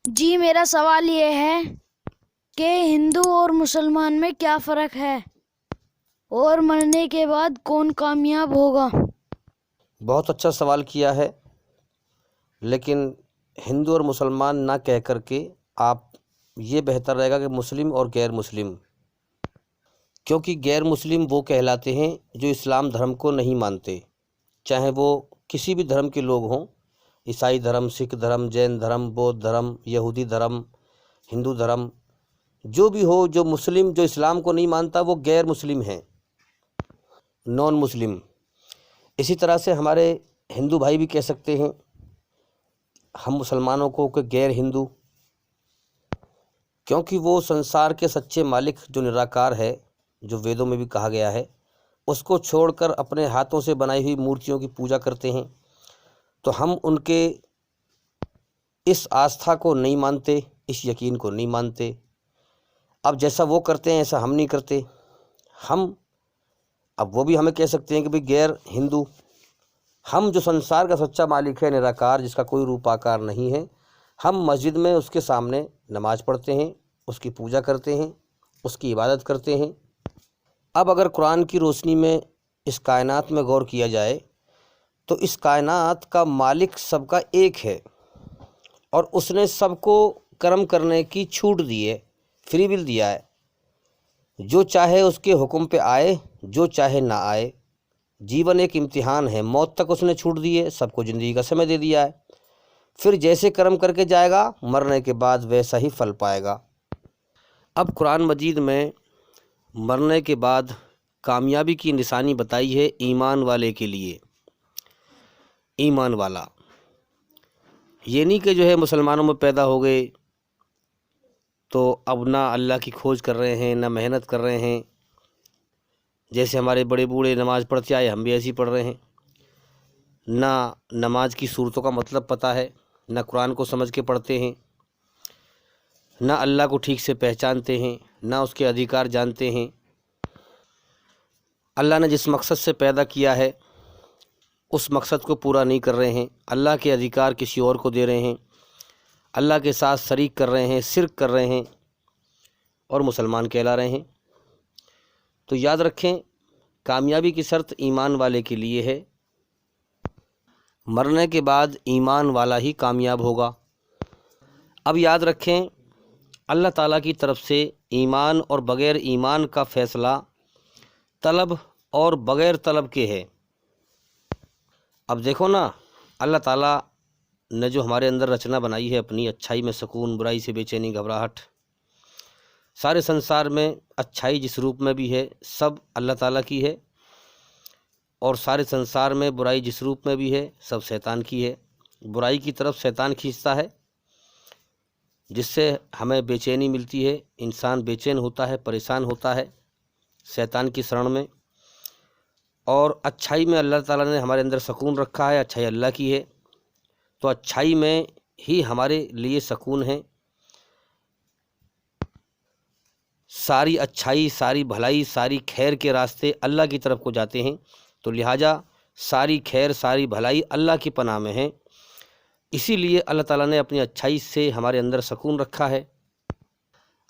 جی میرا سوال یہ ہے کہ ہندو اور مسلمان میں کیا فرق ہے اور مرنے کے بعد کون کامیاب ہوگا؟ بہت اچھا سوال کیا ہے، لیکن ہندو اور مسلمان نہ کہہ کر کے آپ یہ بہتر رہے گا کہ مسلم اور غیر مسلم، کیونکہ غیر مسلم وہ کہلاتے ہیں جو اسلام دھرم کو نہیں مانتے، چاہے وہ کسی بھی دھرم کے لوگ ہوں، عیسائی دھرم، سکھ دھرم، جین دھرم، بودھ دھرم، یہودی دھرم، ہندو دھرم، جو بھی ہو، جو مسلم جو اسلام کو نہیں مانتا وہ غیر مسلم ہیں، نان مسلم۔ اسی طرح سے ہمارے ہندو بھائی بھی کہہ سکتے ہیں ہم مسلمانوں کو کہ غیر ہندو، کیونکہ وہ سنسار کے سچے مالک جو نراکار ہے، جو ویدوں میں بھی کہا گیا ہے، اس کو چھوڑ کر اپنے ہاتھوں سے بنائی ہوئی مورتیوں کی پوجا کرتے ہیں، تو ہم ان کے اس آستھا کو نہیں مانتے، اس یقین کو نہیں مانتے۔ اب جیسا وہ کرتے ہیں ایسا ہم نہیں کرتے، ہم اب وہ بھی ہمیں کہہ سکتے ہیں کہ بھئی غیر ہندو۔ ہم جو سنسار کا سچا مالک ہے، نراکار، جس کا کوئی روپ آکار نہیں ہے، ہم مسجد میں اس کے سامنے نماز پڑھتے ہیں، اس کی پوجا کرتے ہیں، اس کی عبادت کرتے ہیں۔ اب اگر قرآن کی روشنی میں اس کائنات میں غور کیا جائے تو اس کائنات کا مالک سب کا ایک ہے، اور اس نے سب کو کرم کرنے کی چھوٹ دی ہے، فری ول دیا ہے، جو چاہے اس کے حکم پہ آئے، جو چاہے نہ آئے۔ جیون ایک امتحان ہے، موت تک اس نے چھوٹ دی ہے، سب کو زندگی کا سمے دے دیا ہے، پھر جیسے کرم کر کے جائے گا مرنے کے بعد ویسا ہی پھل پائے گا۔ اب قرآن مجید میں مرنے کے بعد کامیابی کی نشانی بتائی ہے ایمان والے کے لیے۔ ایمان والا یہ نہیں کہ جو ہے مسلمانوں میں پیدا ہو گئے تو اب نہ اللہ کی کھوج کر رہے ہیں، نہ محنت کر رہے ہیں، جیسے ہمارے بڑے بوڑھے نماز پڑھتے آئے ہم بھی ایسی پڑھ رہے ہیں، نہ نماز کی صورتوں کا مطلب پتہ ہے، نہ قرآن کو سمجھ کے پڑھتے ہیں، نہ اللہ کو ٹھیک سے پہچانتے ہیں، نہ اس کے ادھیکار جانتے ہیں۔ اللہ نے جس مقصد سے پیدا کیا ہے اس مقصد کو پورا نہیں کر رہے ہیں، اللہ کے ادھیکار کسی اور کو دے رہے ہیں، اللہ کے ساتھ شریک کر رہے ہیں، شرک کر رہے ہیں، اور مسلمان کہلا رہے ہیں۔ تو یاد رکھیں، کامیابی کی شرط ایمان والے کے لیے ہے، مرنے کے بعد ایمان والا ہی کامیاب ہوگا۔ اب یاد رکھیں، اللہ تعالیٰ کی طرف سے ایمان اور بغیر ایمان کا فیصلہ طلب اور بغیر طلب کے ہے۔ اب دیکھو نا، اللہ تعالیٰ نے جو ہمارے اندر رچنا بنائی ہے اپنی، اچھائی میں سکون، برائی سے بے چینی گھبراہٹ، سارے سنسار میں اچھائی جس روپ میں بھی ہے سب اللہ تعالیٰ کی ہے، اور سارے سنسار میں برائی جس روپ میں بھی ہے سب شیطان کی ہے۔ برائی کی طرف شیطان کھینچتا ہے، جس سے ہمیں بے چینی ملتی ہے، انسان بے چین ہوتا ہے، پریشان ہوتا ہے شیطان کی شرن میں۔ اور اچھائی میں اللہ تعالیٰ نے ہمارے اندر سکون رکھا ہے، اچھائی اللہ کی ہے، تو اچھائی میں ہی ہمارے لیے سکون ہے۔ ساری اچھائی، ساری بھلائی، ساری خیر کے راستے اللہ کی طرف کو جاتے ہیں، تو لہٰذا ساری خیر، ساری بھلائی اللہ کی پناہ میں ہیں۔ اسی لیے اللہ تعالیٰ نے اپنی اچھائی سے ہمارے اندر سکون رکھا ہے۔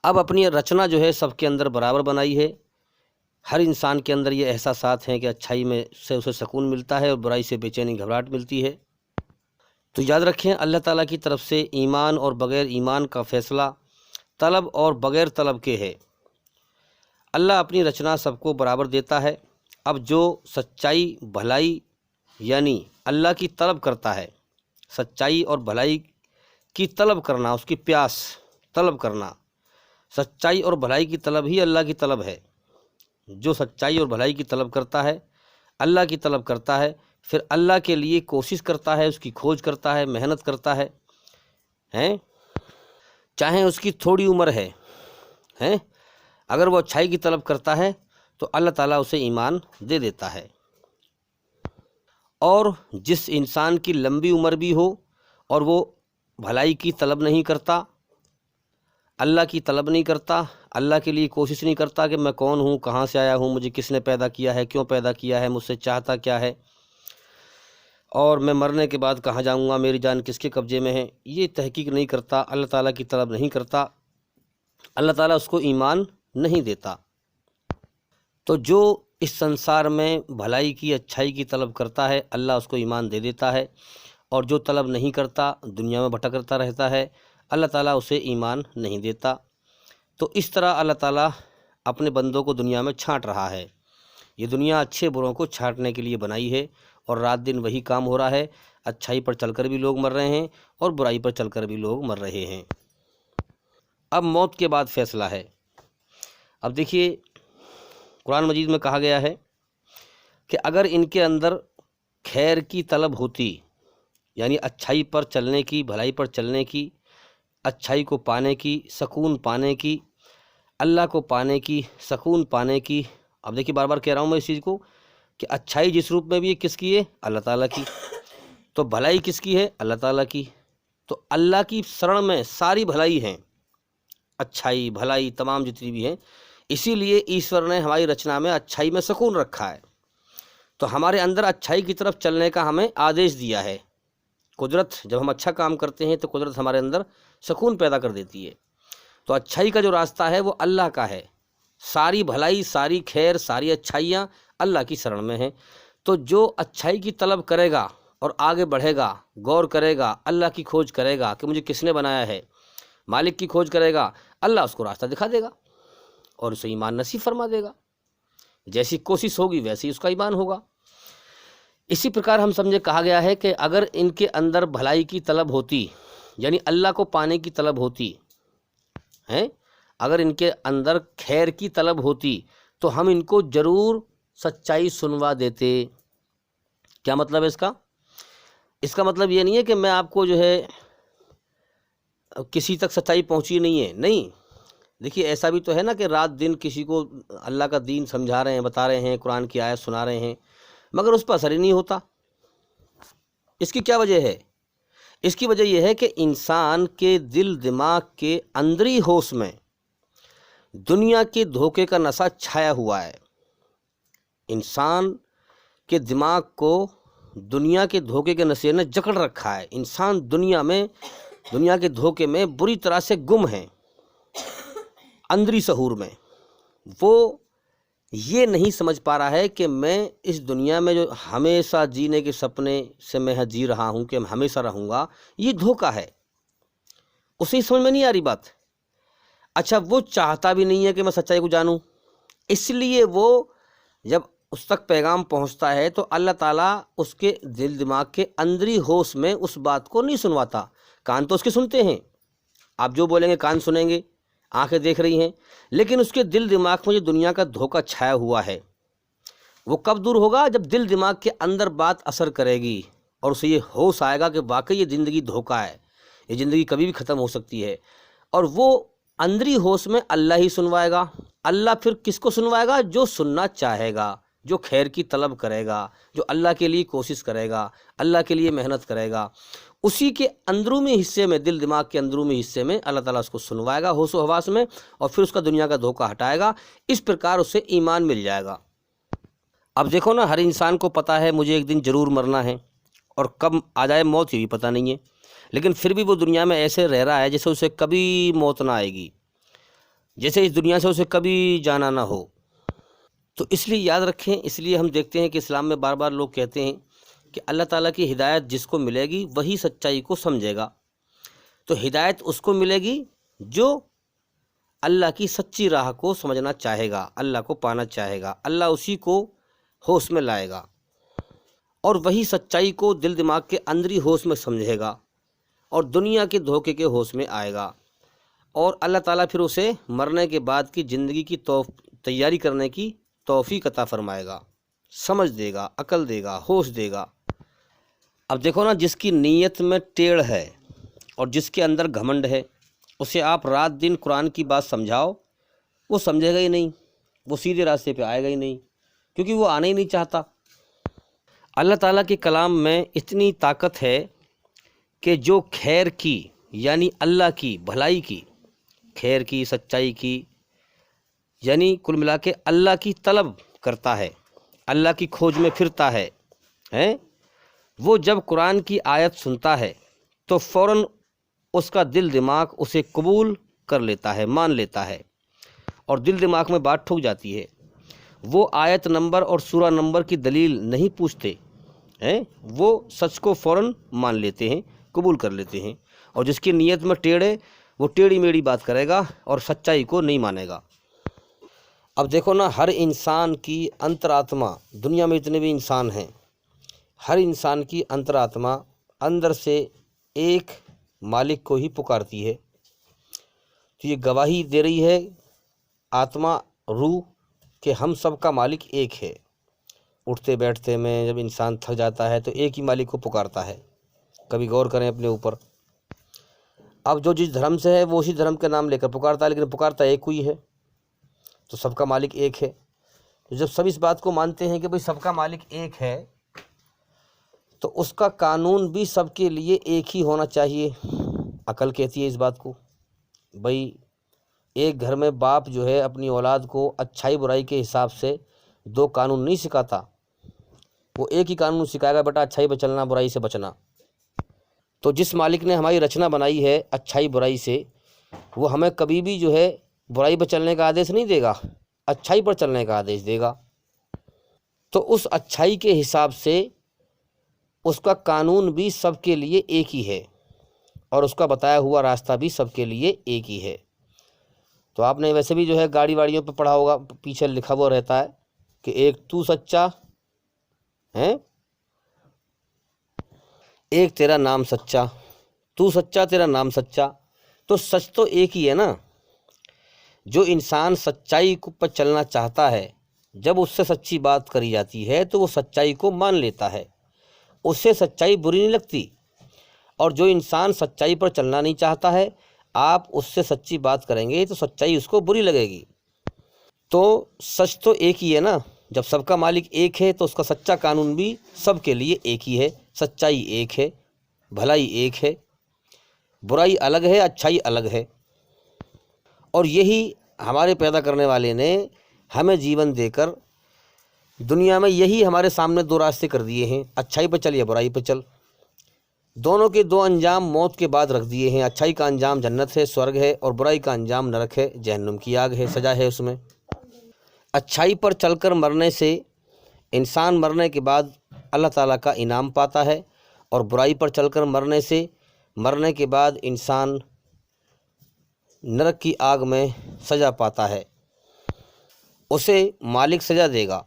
اب اپنی رچنا جو ہے سب کے اندر برابر بنائی ہے، ہر انسان کے اندر یہ احساسات ہیں کہ اچھائی میں سے اسے سکون ملتا ہے اور برائی سے بے چینی گھبراہٹ ملتی ہے۔ تو یاد رکھیں، اللہ تعالیٰ کی طرف سے ایمان اور بغیر ایمان کا فیصلہ طلب اور بغیر طلب کے ہے۔ اللہ اپنی رچنا سب کو برابر دیتا ہے۔ اب جو سچائی بھلائی یعنی اللہ کی طلب کرتا ہے، سچائی اور بھلائی کی طلب کرنا، اس کی پیاس طلب کرنا، سچائی اور بھلائی کی طلب ہی اللہ کی طلب ہے۔ جو سچائی اور بھلائی کی طلب کرتا ہے، اللہ کی طلب کرتا ہے، پھر اللہ کے لیے کوشش کرتا ہے، اس کی کھوج کرتا ہے، محنت کرتا ہے، چاہے اس کی تھوڑی عمر ہے، اگر وہ اچھائی کی طلب کرتا ہے تو اللہ تعالیٰ اسے ایمان دے دیتا ہے۔ اور جس انسان کی لمبی عمر بھی ہو اور وہ بھلائی کی طلب نہیں کرتا، اللہ کی طلب نہیں کرتا، اللہ کے لیے کوشش نہیں کرتا کہ میں کون ہوں، کہاں سے آیا ہوں، مجھے کس نے پیدا کیا ہے، کیوں پیدا کیا ہے، مجھ سے چاہتا کیا ہے، اور میں مرنے کے بعد کہاں جاؤں گا، میری جان کس کے قبضے میں ہے، یہ تحقیق نہیں کرتا، اللہ تعالیٰ کی طلب نہیں کرتا، اللہ تعالیٰ اس کو ایمان نہیں دیتا۔ تو جو اس سنسار میں بھلائی کی، اچھائی کی طلب کرتا ہے، اللہ اس کو ایمان دے دیتا ہے، اور جو طلب نہیں کرتا، دنیا میں بھٹکتا رہتا ہے، اللہ تعالیٰ اسے ایمان نہیں دیتا۔ تو اس طرح اللہ تعالیٰ اپنے بندوں کو دنیا میں چھانٹ رہا ہے۔ یہ دنیا اچھے بروں کو چھانٹنے کے لیے بنائی ہے، اور رات دن وہی کام ہو رہا ہے۔ اچھائی پر چل کر بھی لوگ مر رہے ہیں، اور برائی پر چل کر بھی لوگ مر رہے ہیں۔ اب موت کے بعد فیصلہ ہے۔ اب دیکھیے، قرآن مجید میں کہا گیا ہے کہ اگر ان کے اندر خیر کی طلب ہوتی، یعنی اچھائی پر چلنے کی، بھلائی پر چلنے کی، اچھائی کو پانے کی، سکون پانے کی، اللہ کو پانے کی، سکون پانے کی۔ اب دیکھیے، بار بار کہہ رہا ہوں میں اس چیز کو کہ اچھائی جس روپ میں بھی ہے، کس کی ہے؟ اللہ تعالیٰ کی۔ تو بھلائی کس کی ہے؟ اللہ تعالیٰ کی۔ تو اللہ کی شرن میں ساری بھلائی ہیں، اچھائی بھلائی تمام جتنی بھی ہیں۔ اسی لیے ایشور نے ہماری رچنا میں اچھائی میں سکون رکھا ہے، تو ہمارے اندر اچھائی کی طرف چلنے کا ہمیں آدیش دیا ہے۔ قدرت جب ہم اچھا کام کرتے ہیں تو قدرت ہمارے اندر سکون پیدا کر دیتی ہے۔ تو اچھائی کا جو راستہ ہے وہ اللہ کا ہے، ساری بھلائی، ساری خیر، ساری اچھائیاں اللہ کی شرن میں ہیں۔ تو جو اچھائی کی طلب کرے گا اور آگے بڑھے گا، غور کرے گا، اللہ کی کھوج کرے گا کہ مجھے کس نے بنایا ہے، مالک کی کھوج کرے گا، اللہ اس کو راستہ دکھا دے گا اور اسے ایمان نصیب فرما دے گا۔ جیسی کوشش ہوگی ویسے ہی اس کا ایمان ہوگا۔ اسی پرکار ہم سمجھے کہا گیا ہے کہ اگر ان کے اندر بھلائی کی طلب ہوتی، یعنی اللہ کو پانے کی طلب ہوتی ہے، اگر ان کے اندر خیر کی طلب ہوتی تو ہم ان کو ضرور سچائی سنوا دیتے۔ کیا مطلب ہے اس کا؟ اس کا مطلب یہ نہیں ہے کہ میں آپ کو جو ہے کسی تک سچائی پہنچی نہیں ہے، نہیں۔ دیکھیے، ایسا بھی تو ہے نا کہ رات دن کسی کو اللہ کا دین سمجھا رہے ہیں، بتا رہے ہیں، قرآن کی آیت سنا رہے ہیں، مگر اس پر اثر ہی نہیں ہوتا۔ اس کی کیا وجہ ہے؟ اس کی وجہ یہ ہے کہ انسان کے دل دماغ کے اندری ہوش میں دنیا کے دھوکے کا نشہ چھایا ہوا ہے۔ انسان کے دماغ کو دنیا کے دھوکے کے نشے نے جکڑ رکھا ہے۔ انسان دنیا کے دھوکے میں بری طرح سے گم ہے۔ اندری شعور میں وہ یہ نہیں سمجھ پا رہا ہے کہ میں اس دنیا میں جو ہمیشہ جینے کے سپنے سے میں جی رہا ہوں کہ ہمیشہ رہوں گا، یہ دھوکہ ہے۔ اسے سمجھ میں نہیں آ رہی بات۔ اچھا، وہ چاہتا بھی نہیں ہے کہ میں سچائی کو جانوں، اس لیے وہ جب اس تک پیغام پہنچتا ہے تو اللہ تعالیٰ اس کے دل دماغ کے اندری ہوش میں اس بات کو نہیں سنواتا۔ کان تو اس کے سنتے ہیں، آپ جو بولیں گے کان سنیں گے، آنکھیں دیکھ رہی ہیں، لیکن اس کے دل دماغ میں جو دنیا کا دھوکہ چھایا ہوا ہے وہ کب دور ہوگا؟ جب دل دماغ کے اندر بات اثر کرے گی اور اسے یہ ہوش آئے گا کہ واقعی یہ زندگی دھوکہ ہے، یہ زندگی کبھی بھی ختم ہو سکتی ہے، اور وہ اندری ہوش میں اللہ ہی سنوائے گا۔ اللہ پھر کس کو سنوائے گا؟ جو سننا چاہے گا، جو خیر کی طلب کرے گا، جو اللہ کے لیے کوشش کرے گا، اللہ کے لیے محنت کرے گا، اسی کے اندرونی حصے میں، دل دماغ کے اندرونی حصے میں اللہ تعالیٰ اس کو سنوائے گا ہوش و حواس میں، اور پھر اس کا دنیا کا دھوکہ ہٹائے گا۔ اس پرکار اسے ایمان مل جائے گا۔ اب دیکھو نا، ہر انسان کو پتہ ہے مجھے ایک دن ضرور مرنا ہے، اور کب آ جائے موت یہ بھی پتہ نہیں ہے، لیکن پھر بھی وہ دنیا میں ایسے رہ رہا ہے جیسے اسے کبھی موت نہ آئے گی، جیسے اس دنیا سے اسے کبھی جانا نہ ہو۔ تو اس لیے یاد رکھیں، اس لیے ہم دیکھتے ہیں کہ اسلام میں بار بار لوگ کہتے ہیں کہ اللہ تعالیٰ کی ہدایت جس کو ملے گی وہی سچائی کو سمجھے گا۔ تو ہدایت اس کو ملے گی جو اللہ کی سچی راہ کو سمجھنا چاہے گا، اللہ کو پانا چاہے گا، اللہ اسی کو ہوش میں لائے گا، اور وہی سچائی کو دل دماغ کے اندری ہوش میں سمجھے گا اور دنیا کے دھوکے کے ہوش میں آئے گا، اور اللہ تعالیٰ پھر اسے مرنے کے بعد کی زندگی کی تیاری کرنے کی توفیق عطا فرمائے گا، سمجھ دے گا، عقل دے گا، ہوش دے گا۔ اب دیکھو نا، جس کی نیت میں ٹیڑھ ہے اور جس کے اندر گھمنڈ ہے، اسے آپ رات دن قرآن کی بات سمجھاؤ، وہ سمجھے گا ہی نہیں، وہ سیدھے راستے پہ آئے گا ہی نہیں، کیونکہ وہ آنا ہی نہیں چاہتا۔ اللہ تعالیٰ کے کلام میں اتنی طاقت ہے کہ جو خیر کی، یعنی اللہ کی بھلائی کی، خیر کی، سچائی کی، یعنی کل ملا کے اللہ کی طلب کرتا ہے، اللہ کی کھوج میں پھرتا ہے، وہ جب قرآن کی آیت سنتا ہے تو فوراً اس کا دل دماغ اسے قبول کر لیتا ہے، مان لیتا ہے، اور دل دماغ میں بات ٹھک جاتی ہے۔ وہ آیت نمبر اور سورہ نمبر کی دلیل نہیں پوچھتے ہیں، وہ سچ کو فوراً مان لیتے ہیں، قبول کر لیتے ہیں، اور جس کی نیت میں ٹیڑھ ہے وہ ٹیڑھی میڑھی بات کرے گا اور سچائی کو نہیں مانے گا۔ اب دیکھو نا، ہر انسان کی انترآتما، دنیا میں جتنے بھی انسان ہیں، ہر انسان کی انترآتما اندر سے ایک مالک کو ہی پکارتی ہے۔ تو یہ گواہی دے رہی ہے آتما، روح، کہ ہم سب کا مالک ایک ہے۔ اٹھتے بیٹھتے میں جب انسان تھک جاتا ہے تو ایک ہی مالک کو پکارتا ہے۔ کبھی غور کریں اپنے اوپر۔ اب جو جس دھرم سے ہے وہ اسی دھرم کے نام لے کر پکارتا ہے، لیکن پکارتا ایک کوئی ہے، تو سب کا مالک ایک ہے۔ تو جب سب اس بات کو مانتے ہیں کہ بھئی سب کا مالک ایک ہے، تو اس کا قانون بھی سب کے لیے ایک ہی ہونا چاہیے۔ عقل کہتی ہے اس بات کو۔ بھئی ایک گھر میں باپ جو ہے اپنی اولاد کو اچھائی برائی کے حساب سے دو قانون نہیں سکھاتا، وہ ایک ہی قانون سکھائے گا، بیٹا اچھائی پہ چلنا، برائی سے بچنا۔ تو جس مالک نے ہماری رچنا بنائی ہے اچھائی برائی سے، وہ ہمیں کبھی بھی جو ہے برائی پر چلنے کا آدیش نہیں دے گا، اچھائی پر چلنے کا آدیش دے گا۔ تو اس اچھائی کے حساب سے اس کا قانون بھی سب کے لیے ایک ہی ہے، اور اس کا بتایا ہوا راستہ بھی سب کے لیے ایک ہی ہے۔ تو آپ نے ویسے بھی جو ہے گاڑی واڑیوں پہ پڑھا ہوگا، پیچھے لکھا ہوا رہتا ہے کہ ایک تو سچا ہے، ایک تیرا نام سچا، تو سچا تیرا نام سچا۔ تو سچ تو ایک ہی ہے نا۔ جو انسان سچائی پر چلنا چاہتا ہے، جب اس سے سچی بات کری جاتی ہے تو وہ سچائی کو مان لیتا ہے، اس سے سچائی بری نہیں لگتی۔ اور جو انسان سچائی پر چلنا نہیں چاہتا ہے، آپ اس سے سچی بات کریں گے تو سچائی اس کو بری لگے گی۔ تو سچ تو ایک ہی ہے نا۔ جب سب کا مالک ایک ہے تو اس کا سچا قانون بھی سب کے لیے ایک ہی ہے۔ سچائی ایک ہے، بھلائی ایک ہے، برائی الگ ہے، اچھائی الگ ہے۔ اور یہی ہمارے پیدا کرنے والے نے ہمیں جیون دے کر دنیا میں یہی ہمارے سامنے دو راستے کر دیے ہیں، اچھائی پہ چل یا برائی پہ چل۔ دونوں کے دو انجام موت کے بعد رکھ دیے ہیں۔ اچھائی کا انجام جنت ہے، سورگ ہے، اور برائی کا انجام نرک ہے، جہنم کی آگ ہے، سزا ہے اس میں۔ اچھائی پر چل کر مرنے سے انسان مرنے کے بعد اللہ تعالیٰ کا انعام پاتا ہے، اور برائی پر چل کر مرنے سے مرنے کے بعد انسان نرک کی آگ میں سزا پاتا ہے، اسے مالک سزا دے گا۔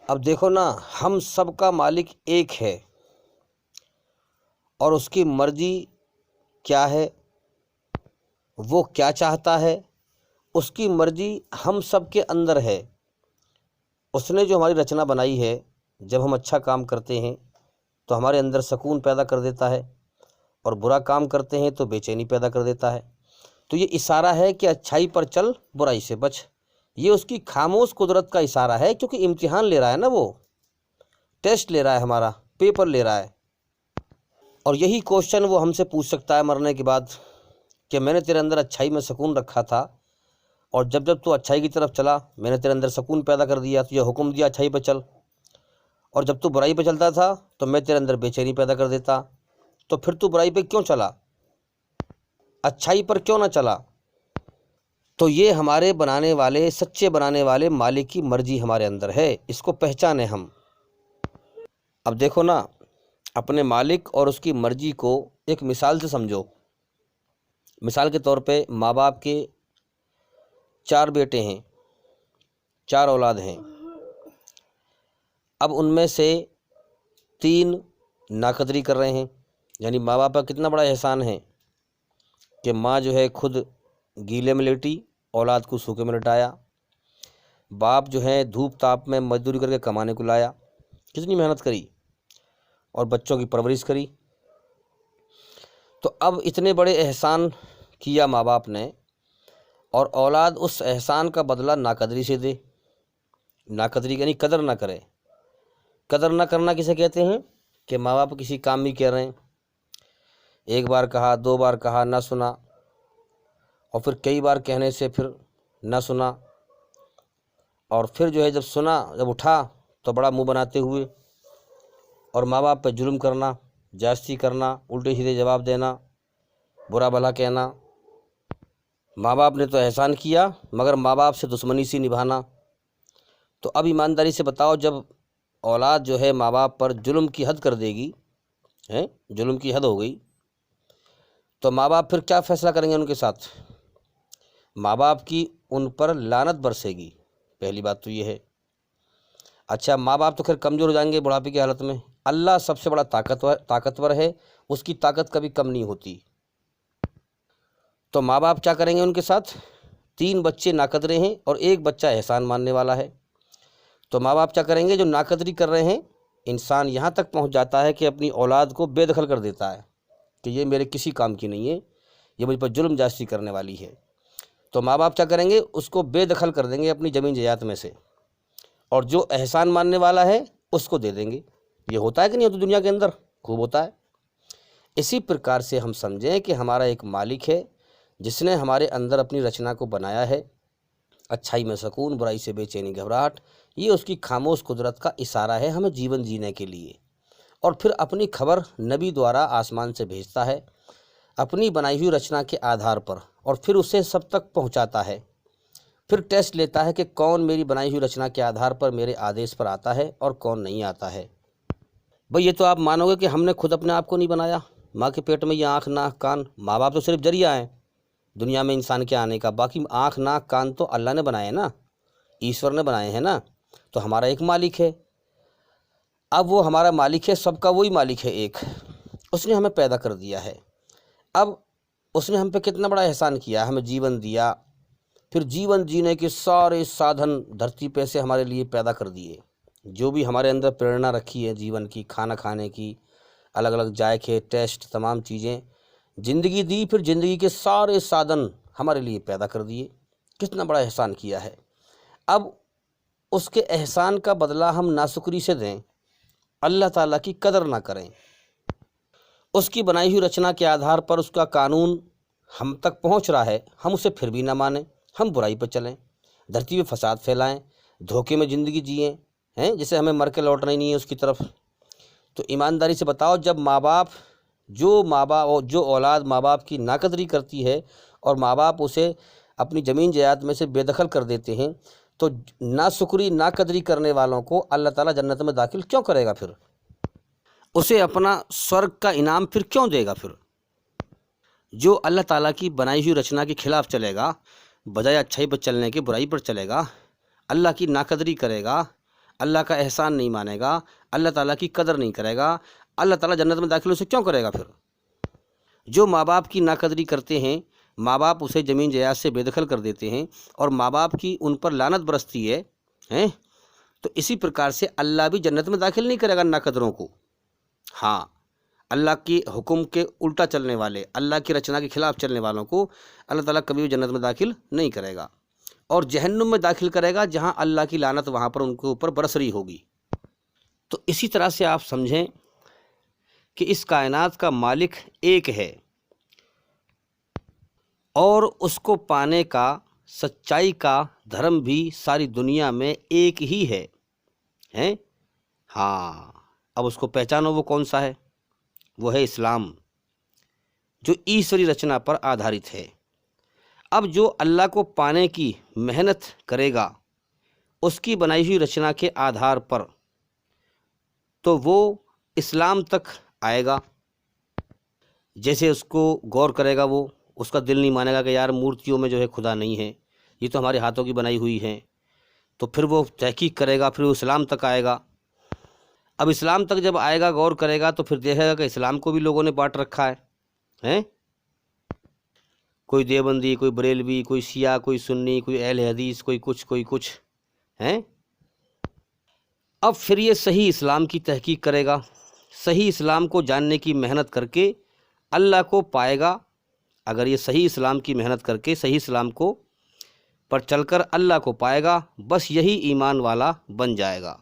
اب دیکھو نا، ہم سب کا مالک ایک ہے، اور اس کی مرضی کیا ہے، وہ کیا چاہتا ہے، اس کی مرضی ہم سب کے اندر ہے۔ اس نے جو ہماری رچنا بنائی ہے، جب ہم اچھا کام کرتے ہیں تو ہمارے اندر سکون پیدا کر دیتا ہے، اور برا کام کرتے ہیں تو بے چینی پیدا کر دیتا ہے۔ تو یہ اشارہ ہے کہ اچھائی پر چل، برائی سے بچ۔ یہ اس کی خاموش قدرت کا اشارہ ہے، کیونکہ امتحان لے رہا ہے نا، وہ ٹیسٹ لے رہا ہے، ہمارا پیپر لے رہا ہے۔ اور یہی کوشچن وہ ہم سے پوچھ سکتا ہے مرنے کے بعد کہ میں نے تیرے اندر اچھائی میں سکون رکھا تھا، اور جب تو اچھائی کی طرف چلا، میں نے تیرے اندر سکون پیدا کر دیا، تجھے حکم دیا اچھائی پہ چل، اور جب تو برائی پہ چلتا تھا تو میں تیرے اندر بے چینی پیدا کر دیتا، تو پھر تو برائی پہ کیوں چلا، اچھائی پر کیوں نہ چلا؟ تو یہ ہمارے بنانے والے، سچے بنانے والے مالک کی مرضی ہمارے اندر ہے، اس کو پہچانے ہم۔ اب دیکھو نا، اپنے مالک اور اس کی مرضی کو ایک مثال سے سمجھو۔ مثال کے طور پہ ماں باپ کے 4 بیٹے ہیں، 4 اولاد ہیں۔ اب ان میں سے 3 ناقدری کر رہے ہیں، یعنی ماں باپ کا کتنا بڑا احسان ہے کہ ماں جو ہے خود گیلے میں لیٹی، اولاد کو سوکھے میں لٹایا۔ باپ جو ہے دھوپ تاپ میں مزدوری کر کے کمانے کو لایا، کتنی محنت کری، اور بچوں کی پرورش کری۔ تو اب اتنے بڑے احسان کیا ماں باپ نے، اور اولاد اس احسان کا بدلہ ناقدری سے دے۔ ناقدری یعنی قدر نہ کرے۔ قدر نہ کرنا کسے کہتے ہیں؟ کہ ماں باپ کسی کام بھی کہہ رہے ہیں، ایک بار کہا، 2 بار کہا، نہ سنا، اور پھر کئی بار کہنے سے پھر نہ سنا، اور پھر جو ہے جب سنا، جب اٹھا تو بڑا منہ بناتے ہوئے، اور ماں باپ پہ ظلم کرنا، زیادتی کرنا، الٹے سیدھے جواب دینا، برا بھلا کہنا، ماں باپ نے تو احسان کیا مگر ماں باپ سے دشمنی سی نبھانا۔ تو اب ایمانداری سے بتاؤ، جب اولاد جو ہے ماں باپ پر ظلم کی حد کر دے گی، ظلم کی حد ہو گئی، تو ماں باپ پھر کیا فیصلہ کریں گے ان کے ساتھ؟ ماں باپ کی ان پر لعنت برسے گی، پہلی بات تو یہ ہے۔ اچھا، ماں باپ تو خیر کمزور ہو جائیں گے بڑھاپے کی حالت میں، اللہ سب سے بڑا طاقتور ہے، اس کی طاقت کبھی کم نہیں ہوتی۔ تو ماں باپ کیا کریں گے ان کے ساتھ؟ 3 بچے ناقدرے ہیں اور 1 بچہ احسان ماننے والا ہے، تو ماں باپ کیا کریں گے؟ جو ناقدری کر رہے ہیں، انسان یہاں تک پہنچ جاتا ہے کہ اپنی اولاد کو بے دخل کر دیتا ہے کہ یہ میرے کسی کام کی نہیں ہے، یہ مجھ پر ظلم زیادتی کرنے والی ہے۔ تو ماں باپ کیا کریں گے؟ اس کو بے دخل کر دیں گے اپنی زمین جائیداد میں سے، اور جو احسان ماننے والا ہے اس کو دے دیں گے۔ یہ ہوتا ہے کہ نہیں ہوتا دنیا کے اندر؟ خوب ہوتا ہے۔ اسی پرکار سے ہم سمجھیں کہ ہمارا ایک مالک ہے جس نے ہمارے اندر اپنی رچنا کو بنایا ہے، اچھائی میں سکون، برائی سے بے چینی گھبراہٹ، یہ اس کی خاموش قدرت کا اشارہ ہے ہمیں جیون جینے کے لیے، اور پھر اپنی خبر نبی دوارا آسمان سے بھیجتا ہے اپنی بنائی ہوئی رچنا کے آدھار پر، اور پھر اسے سب تک پہنچاتا ہے، پھر ٹیسٹ لیتا ہے کہ کون میری بنائی ہوئی رچنا کے آدھار پر میرے آدیش پر آتا ہے اور کون نہیں آتا ہے۔ بھئی یہ تو آپ مانو گے کہ ہم نے خود اپنے آپ کو نہیں بنایا، ماں کے پیٹ میں یہ آنکھ ناک کان، ماں باپ تو صرف ذریعہ ہیں دنیا میں انسان کے آنے کا، باقی آنکھ ناک کان تو اللہ نے بنائے ہیں نا، ایشور نے بنائے ہیں نا۔ تو ہمارا ایک مالک ہے، اب وہ ہمارا مالک ہے، سب کا وہی مالک ہے ایک، اس نے ہمیں پیدا کر دیا ہے۔ اب اس نے ہم پہ کتنا بڑا احسان کیا، ہمیں جیون دیا، پھر جیون جینے کے سارے سادھن دھرتی پہ سے ہمارے لیے پیدا کر دیے، جو بھی ہمارے اندر پریرنا رکھی ہے جیون کی، کھانا کھانے کی، الگ الگ ذائقے، ٹیسٹ، تمام چیزیں، زندگی دی، پھر زندگی کے سارے سادھن ہمارے لیے پیدا کر دیے۔ کتنا بڑا احسان کیا ہے۔ اب اس کے احسان کا بدلہ ہم ناشکری سے دیں، اللہ تعالیٰ کی قدر نہ کریں، اس کی بنائی ہوئی رچنا کے آدھار پر اس کا قانون ہم تک پہنچ رہا ہے، ہم اسے پھر بھی نہ مانیں، ہم برائی پہ چلیں، دھرتی پہ فساد پھیلائیں، دھوکے میں زندگی جئیں، جسے ہمیں مر کے لوٹنا ہی نہیں ہے اس کی طرف۔ تو ایمانداری سے بتاؤ، جب جو اولاد ماں باپ کی ناقدری کرتی ہے اور ماں باپ اسے اپنی زمین جائیداد میں سے بے دخل کر دیتے ہیں، تو ناشکری ناقدری کرنے والوں کو اللہ تعالیٰ جنت میں داخل کیوں کرے گا؟ پھر اسے اپنا سورگ کا انعام پھر کیوں دے گا؟ پھر جو اللہ تعالیٰ کی بنائی ہوئی رچنا کے خلاف چلے گا، بجائے اچھائی پر چلنے کے برائی پر چلے گا، اللہ کی ناقدری کرے گا، اللہ کا احسان نہیں مانے گا، اللہ تعالیٰ کی قدر نہیں کرے گا، اللہ تعالیٰ جنت میں داخل اسے کیوں کرے گا؟ پھر جو ماں باپ کی ناقدری کرتے ہیں، ماں باپ اسے زمین جائیداد سے بے دخل کر دیتے ہیں اور ماں باپ کی ان پر لعنت برستی ہے، تو اسی پرکار سے اللہ بھی جنت میں داخل نہیں کرے گا ناقدروں کو۔ ہاں، اللہ کی حکم کے الٹا چلنے والے، اللہ کی رچنا کے خلاف چلنے والوں کو اللہ تعالیٰ کبھی بھی جنت میں داخل نہیں کرے گا، اور جہنم میں داخل کرے گا جہاں اللہ کی لعنت وہاں پر ان کے اوپر برس رہی ہوگی۔ تو اسی طرح سے آپ سمجھیں کہ اس کائنات کا مالک ایک ہے، اور اس کو پانے کا، سچائی کا دھرم بھی ساری دنیا میں ایک ہی ہے۔ ہاں، اب اس کو پہچانو، وہ کون سا ہے؟ وہ ہے اسلام، جو ایشوری رچنا پر آدھارت ہے۔ اب جو اللہ کو پانے کی محنت کرے گا اس کی بنائی ہوئی رچنا کے آدھار پر، تو وہ اسلام تک آئے گا۔ جیسے اس کو غور کرے گا، وہ اس کا دل نہیں مانے گا کہ یار مورتیوں میں جو ہے خدا نہیں ہے، یہ تو ہمارے ہاتھوں کی بنائی ہوئی ہیں، تو پھر وہ تحقیق کرے گا، پھر وہ اسلام تک آئے گا۔ اب اسلام تک جب آئے گا، غور کرے گا، تو پھر دیکھے گا کہ اسلام کو بھی لوگوں نے بانٹ رکھا ہے، کوئی دیوبندی، کوئی بریلوی، کوئی شیعہ، کوئی سنی، کوئی اہل حدیث، کوئی کچھ ہیں۔ اب پھر یہ صحیح اسلام کی تحقیق کرے گا، صحیح اسلام کو جاننے کی محنت کر کے اللہ کو پائے گا۔ اگر یہ صحیح اسلام کی محنت کر کے صحیح اسلام کو پر چل کر اللہ کو پائے گا، بس یہی ایمان والا بن جائے گا،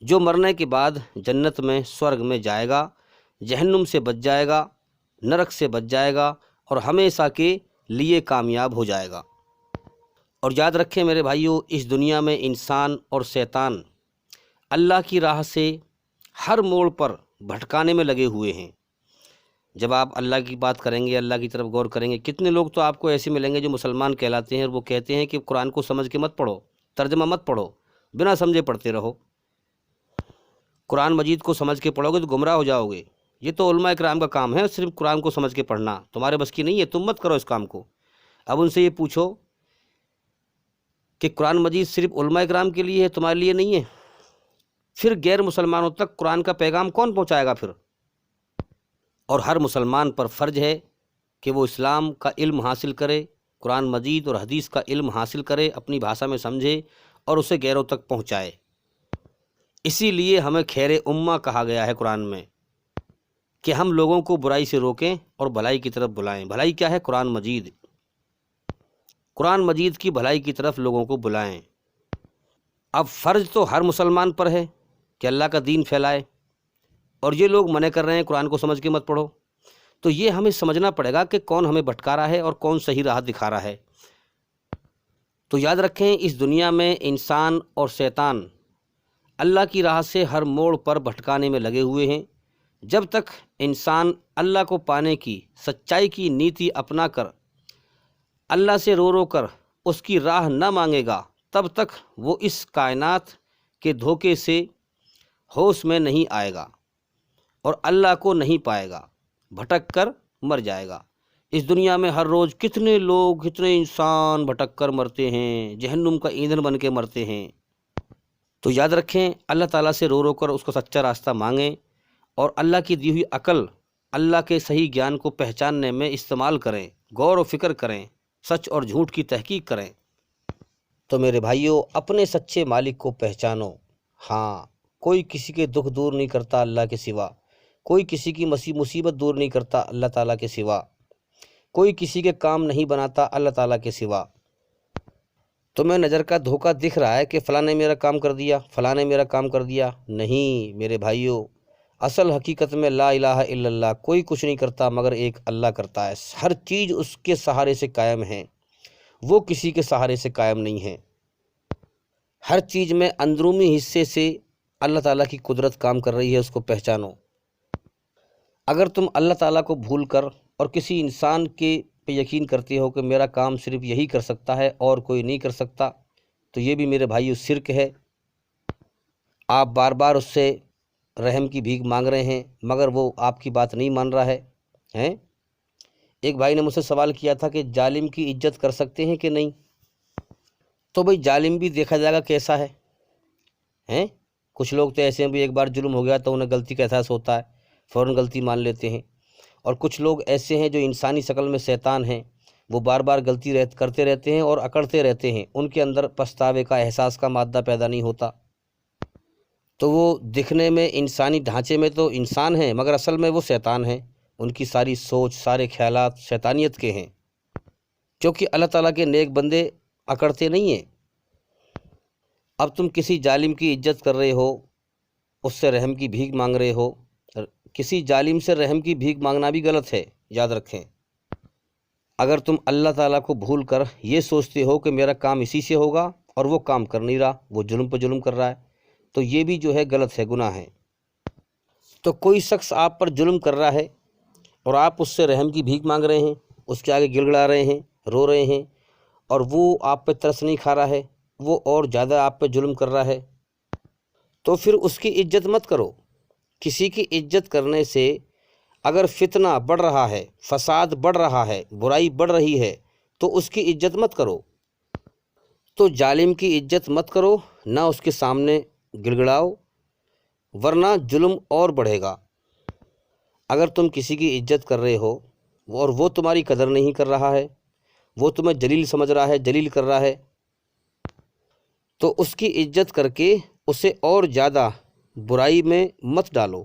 جو مرنے کے بعد جنت میں، سورگ میں جائے گا، جہنم سے بچ جائے گا، نرک سے بچ جائے گا، اور ہمیشہ کے لیے کامیاب ہو جائے گا۔ اور یاد رکھیں میرے بھائیو، اس دنیا میں انسان اور شیطان اللہ کی راہ سے ہر موڑ پر بھٹکانے میں لگے ہوئے ہیں۔ جب آپ اللہ کی بات کریں گے، اللہ کی طرف غور کریں گے، کتنے لوگ تو آپ کو ایسے ملیں گے جو مسلمان کہلاتے ہیں اور وہ کہتے ہیں کہ قرآن کو سمجھ کے مت پڑھو، ترجمہ مت پڑھو، بنا سمجھے پڑھتے رہو، قرآن مجید کو سمجھ کے پڑھو گے تو گمراہ ہو جاؤ گے۔ یہ تو علماء کرام کا کام ہے، صرف قرآن کو سمجھ کے پڑھنا، تمہارے بس کی نہیں ہے، تم مت کرو اس کام کو۔ اب ان سے یہ پوچھو کہ قرآن مجید صرف علماء کرام کے لیے ہے، تمہارے لیے نہیں ہے؟ پھر غیر مسلمانوں تک قرآن کا پیغام کون پہنچائے گا پھر؟ اور ہر مسلمان پر فرض ہے کہ وہ اسلام کا علم حاصل کرے، قرآن مجید اور حدیث کا علم حاصل کرے، اپنی بھاشا میں سمجھے اور اسے غیروں تک پہنچائے۔ اسی لیے ہمیں خیر امہ کہا گیا ہے قرآن میں کہ ہم لوگوں کو برائی سے روکیں اور بھلائی کی طرف بلائیں۔ بھلائی کیا ہے؟ قرآن مجید، قرآن مجید کی بھلائی کی طرف لوگوں کو بلائیں۔ اب فرض تو ہر مسلمان پر ہے کہ اللہ کا دین پھیلائے، اور یہ لوگ منع کر رہے ہیں قرآن کو سمجھ کے مت پڑھو، تو یہ ہمیں سمجھنا پڑے گا کہ کون ہمیں بھٹکا رہا ہے اور کون صحیح راہ دکھا رہا ہے۔ تو یاد رکھیں، اس دنیا میں انسان اور شیطان اللہ کی راہ سے ہر موڑ پر بھٹکانے میں لگے ہوئے ہیں۔ جب تک انسان اللہ کو پانے کی سچائی کی نیتی اپنا کر اللہ سے رو رو کر اس کی راہ نہ مانگے گا، تب تک وہ اس کائنات کے دھوکے سے ہوش میں نہیں آئے گا اور اللہ کو نہیں پائے گا، بھٹک کر مر جائے گا۔ اس دنیا میں ہر روز کتنے لوگ، کتنے انسان بھٹک کر مرتے ہیں، جہنم کا ایندھن بن کے مرتے ہیں۔ تو یاد رکھیں، اللہ تعالیٰ سے رو رو کر اس کو سچا راستہ مانگیں اور اللہ کی دی ہوئی عقل، اللہ کے صحیح گیان کو پہچاننے میں استعمال کریں، غور و فکر کریں، سچ اور جھوٹ کی تحقیق کریں۔ تو میرے بھائیوں، اپنے سچے مالک کو پہچانو۔ ہاں، کوئی کسی کے دکھ دور نہیں کرتا اللہ کے سوا، کوئی کسی کی مصیبت دور نہیں کرتا اللہ تعالیٰ کے سوا، کوئی کسی کے کام نہیں بناتا اللہ تعالیٰ کے سوا۔ تمہیں نظر کا دھوکہ دکھ رہا ہے کہ فلاں نے میرا کام کر دیا، فلاں نے میرا کام کر دیا، نہیں میرے بھائیوں، اصل حقیقت میں لا الہ الا اللہ، کوئی کچھ نہیں کرتا مگر ایک اللہ کرتا ہے۔ ہر چیز اس کے سہارے سے قائم ہے، وہ کسی کے سہارے سے قائم نہیں ہے۔ ہر چیز میں اندرونی حصے سے اللہ تعالیٰ کی قدرت کام کر رہی ہے، اس کو پہچانو۔ اگر تم اللہ تعالیٰ کو بھول کر اور کسی انسان کے پہ یقین کرتے ہو کہ میرا کام صرف یہی کر سکتا ہے اور کوئی نہیں کر سکتا، تو یہ بھی میرے بھائیو شرک ہے۔ آپ بار بار اس سے رحم کی بھیک مانگ رہے ہیں مگر وہ آپ کی بات نہیں مان رہا ہے۔ ایک بھائی نے مجھ سے سوال کیا تھا کہ ظالم کی عزت کر سکتے ہیں کہ نہیں؟ تو بھئی ظالم بھی دیکھا جائے گا کیسا ہے۔ کچھ لوگ تو ایسے ہیں بھی ایک بار ظلم ہو گیا تو انہیں غلطی کا احساس ہوتا ہے، فوراً غلطی مان لیتے ہیں، اور کچھ لوگ ایسے ہیں جو انسانی شکل میں شیطان ہیں، وہ بار بار غلطی کرتے رہتے ہیں اور اکڑتے رہتے ہیں، ان کے اندر پچھتاوے کا احساس کا مادہ پیدا نہیں ہوتا۔ تو وہ دکھنے میں انسانی ڈھانچے میں تو انسان ہیں مگر اصل میں وہ شیطان ہیں، ان کی ساری سوچ، سارے خیالات شیطانیت کے ہیں، کیونکہ اللہ تعالیٰ کے نیک بندے اکڑتے نہیں ہیں۔ اب تم کسی ظالم کی عزت کر رہے ہو، اس سے رحم کی بھیک مانگ رہے ہو، کسی ظالم سے رحم کی بھیک مانگنا بھی غلط ہے، یاد رکھیں۔ اگر تم اللہ تعالیٰ کو بھول کر یہ سوچتے ہو کہ میرا کام اسی سے ہوگا اور وہ کام کر نہیں رہا، وہ ظلم پہ ظلم کر رہا ہے، تو یہ بھی جو ہے غلط ہے، گناہ ہے۔ تو کوئی شخص آپ پر ظلم کر رہا ہے اور آپ اس سے رحم کی بھیک مانگ رہے ہیں، اس کے آگے گڑ گڑا رہے ہیں، رو رہے ہیں، اور وہ آپ پہ ترس نہیں کھا رہا ہے، وہ اور زیادہ آپ پہ ظلم کر رہا ہے، تو پھر اس کی عزت مت کرو۔ کسی کی عزت کرنے سے اگر فتنہ بڑھ رہا ہے، فساد بڑھ رہا ہے، برائی بڑھ رہی ہے، تو اس کی عزت مت کرو۔ تو ظالم کی عزت مت کرو، نہ اس کے سامنے گڑ گڑاؤ، ورنہ ظلم اور بڑھے گا۔ اگر تم کسی کی عزت کر رہے ہو اور وہ تمہاری قدر نہیں کر رہا ہے، وہ تمہیں جلیل سمجھ رہا ہے، جلیل کر رہا ہے، تو اس کی عزت کر کے اسے اور زیادہ برائی میں مت ڈالو۔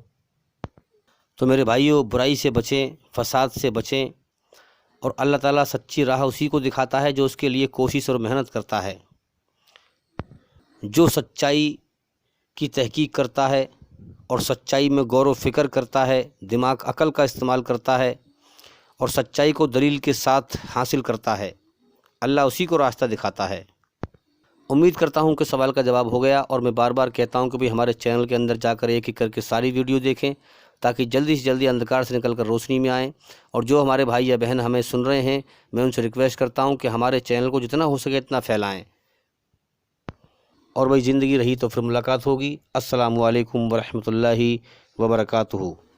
تو میرے بھائیو، برائی سے بچیں، فساد سے بچیں، اور اللہ تعالیٰ سچی راہ اسی کو دکھاتا ہے جو اس کے لیے کوشش اور محنت کرتا ہے، جو سچائی کی تحقیق کرتا ہے اور سچائی میں غور و فکر کرتا ہے، دماغ عقل کا استعمال کرتا ہے اور سچائی کو دلیل کے ساتھ حاصل کرتا ہے، اللہ اسی کو راستہ دکھاتا ہے۔ امید کرتا ہوں کہ سوال کا جواب ہو گیا، اور میں بار بار کہتا ہوں کہ بھئی ہمارے چینل کے اندر جا کر ایک ایک کر کے ساری ویڈیو دیکھیں، تاکہ جلدی سے جلدی اندھکار سے نکل کر روشنی میں آئیں۔ اور جو ہمارے بھائی یا بہن ہمیں سن رہے ہیں، میں ان سے ریکویسٹ کرتا ہوں کہ ہمارے چینل کو جتنا ہو سکے اتنا پھیلائیں۔ اور بھئی زندگی رہی تو پھر ملاقات ہوگی۔ السلام علیکم ورحمۃ اللہ وبرکاتہ۔